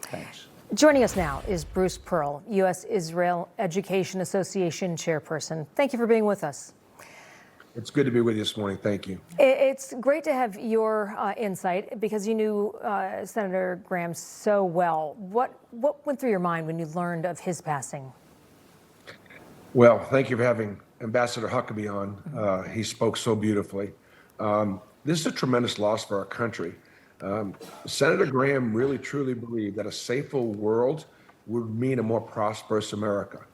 Thanks. Joining us now is Bruce Pearl, U.S.-Israel Education Association chairperson. Thank you for being with us. It's good to be with you this morning. Thank you. It's great to have your insight because you knew Senator Graham so well. What went through your mind when you learned of his passing? Well, thank you for having Ambassador Huckabee on. He spoke so beautifully. This is a tremendous loss for our country. Senator Graham really truly believed that a safer world would mean a more prosperous America.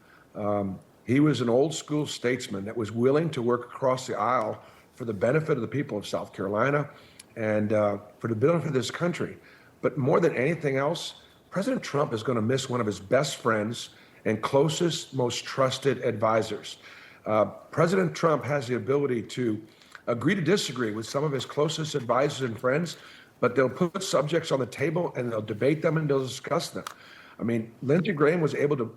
He was an old school statesman that was willing to work across the aisle for the benefit of the people of South Carolina and for the benefit of this country. But more than anything else, President Trump is going to miss one of his best friends and closest, most trusted advisors. President Trump has the ability to agree to disagree with some of his closest advisors and friends, but they'll put subjects on the table and they'll debate them and they'll discuss them. I mean, Lindsey Graham was able to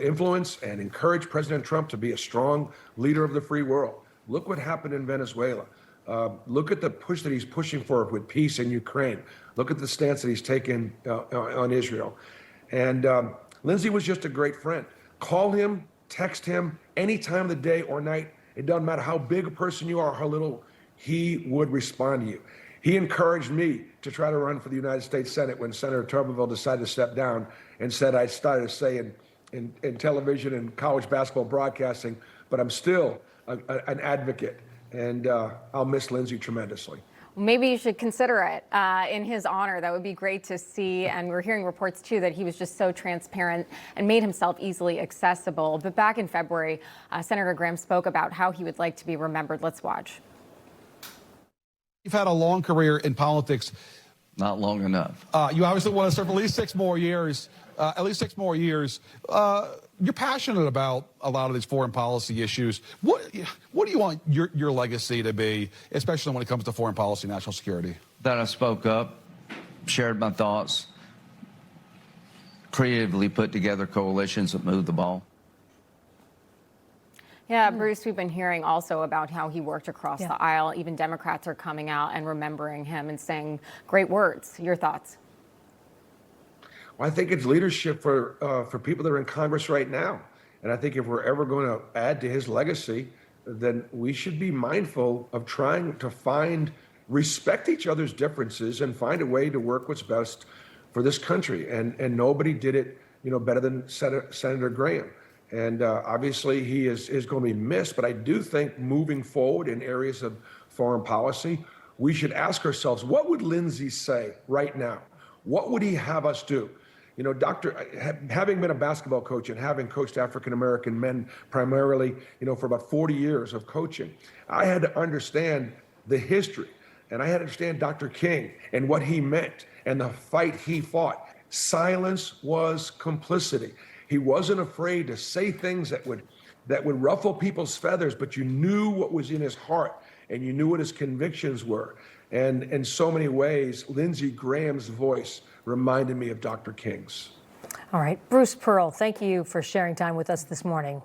influence and encourage President Trump to be a strong leader of the free world. Look what happened in Venezuela. Look at the push that he's pushing for with peace in Ukraine. Look at the stance that he's taken on Israel. And Lindsey was just a great friend. Call him, text him any time of the day or night. It doesn't matter how big a person you are, how little, he would respond to you. He encouraged me to try to run for the United States Senate when Senator Tuberville decided to step down and said I started to say in television and college basketball broadcasting, but I'm still an advocate, and I'll miss Lindsey tremendously. Maybe you should consider it in his honor. That would be great to see. And we're hearing reports, too, that he was just so transparent and made himself easily accessible. But back in February, Senator Graham spoke about how he would like to be remembered. Let's watch. You've had a long career in politics. Not long enough. You obviously want to serve at least 6 more years. You're passionate about a lot of these foreign policy issues. What do you want your legacy to be, especially when it comes to foreign policy, national security? That I spoke up, shared my thoughts, creatively put together coalitions that moved the ball. Yeah, Bruce, we've been hearing also about how he worked across the aisle. Even Democrats are coming out and remembering him and saying great words. Your thoughts? Well, I think it's leadership for people that are in Congress right now. And I think if we're ever going to add to his legacy, then we should be mindful of trying to respect each other's differences and find a way to work what's best for this country. And nobody did it, better than Senator Graham. And obviously he is going to be missed. But I do think moving forward in areas of foreign policy, we should ask ourselves, what would Lindsey say right now? What would he have us do? Having been a basketball coach and having coached African-American men primarily, for about 40 years of coaching, I had to understand the history, and I had to understand Dr. King and what he meant and the fight he fought. Silence was complicity. He wasn't afraid to say things that would ruffle people's feathers, but you knew what was in his heart and you knew what his convictions were. And in so many ways, Lindsey Graham's voice reminded me of Dr. King's. All right, Bruce Pearl, thank you for sharing time with us this morning.